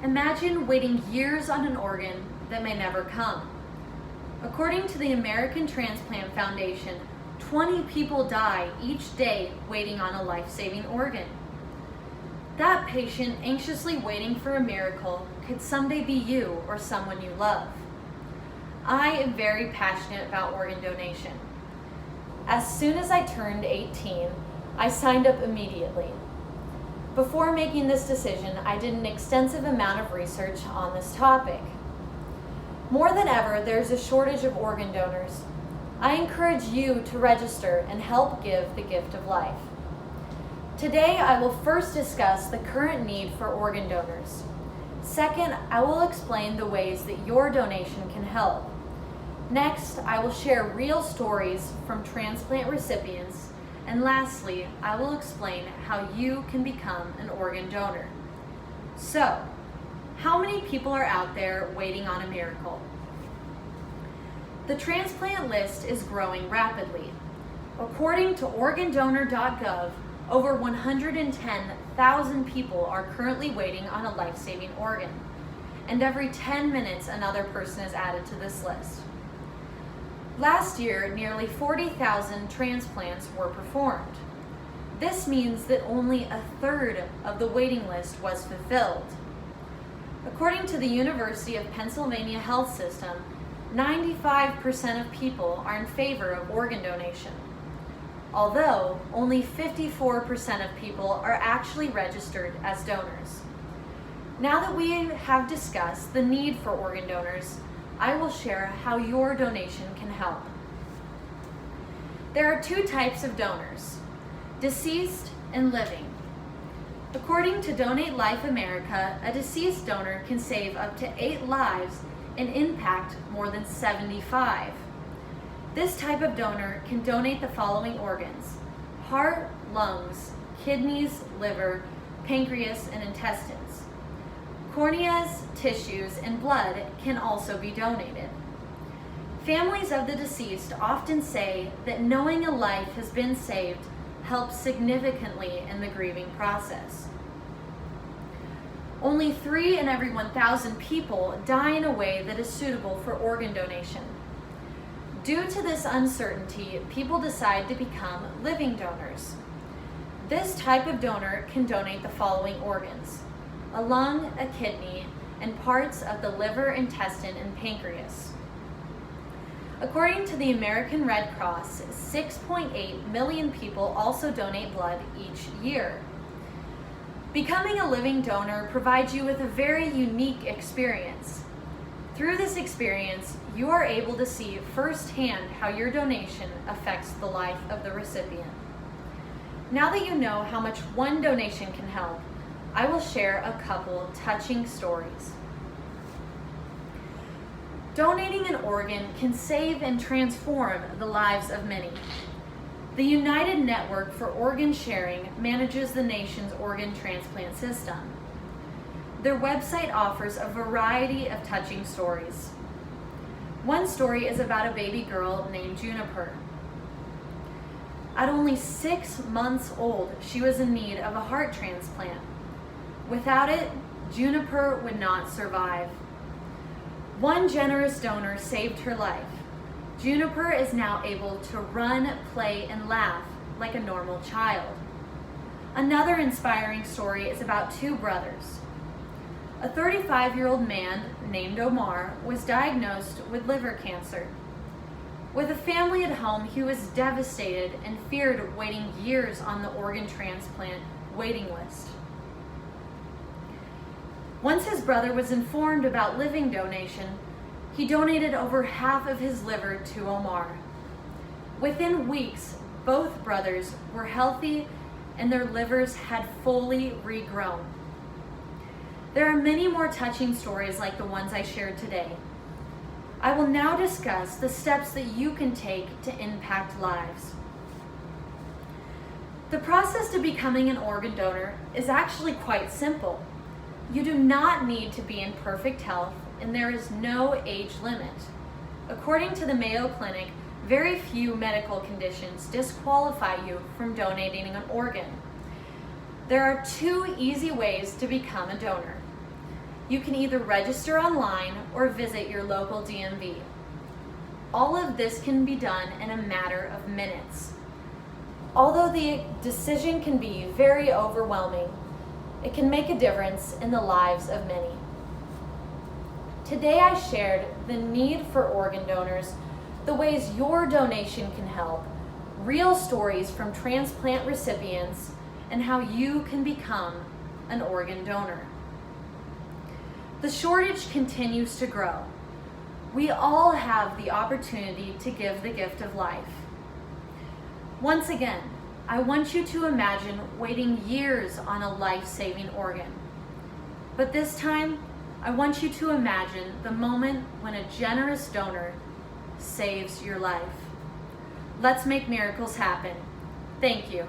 Imagine waiting years on an organ that may never come. According to the American Transplant Foundation, 20 people die each day waiting on a life-saving organ. That patient anxiously waiting for a miracle could someday be you or someone you love. I am very passionate about organ donation. As soon as I turned 18, I signed up immediately. Before making this decision, I did an extensive amount of research on this topic. More than ever, there's a shortage of organ donors. I encourage you to register and help give the gift of life. Today, I will first discuss the current need for organ donors. Second, I will explain the ways that your donation can help. Next, I will share real stories from transplant recipients. And lastly, I will explain how you can become an organ donor. So, how many people are out there waiting on a miracle? The transplant list is growing rapidly. According to organdonor.gov, over 110,000 people are currently waiting on a life-saving organ, and every 10 minutes another person is added to this list. Last year, nearly 40,000 transplants were performed. This means that only a third of the waiting list was fulfilled. According to the University of Pennsylvania Health System, 95% of people are in favor of organ donation, although only 54% of people are actually registered as donors. Now that we have discussed the need for organ donors, I will share how your donation can help. There are two types of donors, deceased and living. According to Donate Life America, a deceased donor can save up to 8 lives and impact more than 75. This type of donor can donate the following organs: heart, lungs, kidneys, liver, pancreas, and intestines. Corneas, tissues, and blood can also be donated. Families of the deceased often say that knowing a life has been saved helps significantly in the grieving process. Only 3 in every 1,000 people die in a way that is suitable for organ donation. Due to this uncertainty, people decide to become living donors. This type of donor can donate the following organs: a lung, a kidney, and parts of the liver, intestine, and pancreas. According to the American Red Cross, 6.8 million people also donate blood each year. Becoming a living donor provides you with a very unique experience. Through this experience, you are able to see firsthand how your donation affects the life of the recipient. Now that you know how much one donation can help, I will share a couple touching stories. Donating an organ can save and transform the lives of many. The United Network for Organ Sharing manages the nation's organ transplant system. Their website offers a variety of touching stories. One story is about a baby girl named Juniper. At only 6 months old, she was in need of a heart transplant. Without it, Juniper would not survive. One generous donor saved her life. Juniper is now able to run, play, and laugh like a normal child. Another inspiring story is about 2 brothers. A 35-year-old man named Omar was diagnosed with liver cancer. With a family at home, he was devastated and feared waiting years on the organ transplant waiting list. Once his brother was informed about living donation, he donated over half of his liver to Omar. Within weeks, both brothers were healthy and their livers had fully regrown. There are many more touching stories like the ones I shared today. I will now discuss the steps that you can take to impact lives. The process to becoming an organ donor is actually quite simple. You do not need to be in perfect health, and there is no age limit. According to the Mayo Clinic, very few medical conditions disqualify you from donating an organ. There are 2 easy ways to become a donor. You can either register online or visit your local DMV. All of this can be done in a matter of minutes. Although the decision can be very overwhelming, it can make a difference in the lives of many. Today I shared the need for organ donors, the ways your donation can help, real stories from transplant recipients, and how you can become an organ donor. The shortage continues to grow. We all have the opportunity to give the gift of life. Once again, I want you to imagine waiting years on a life-saving organ. But this time, I want you to imagine the moment when a generous donor saves your life. Let's make miracles happen. Thank you.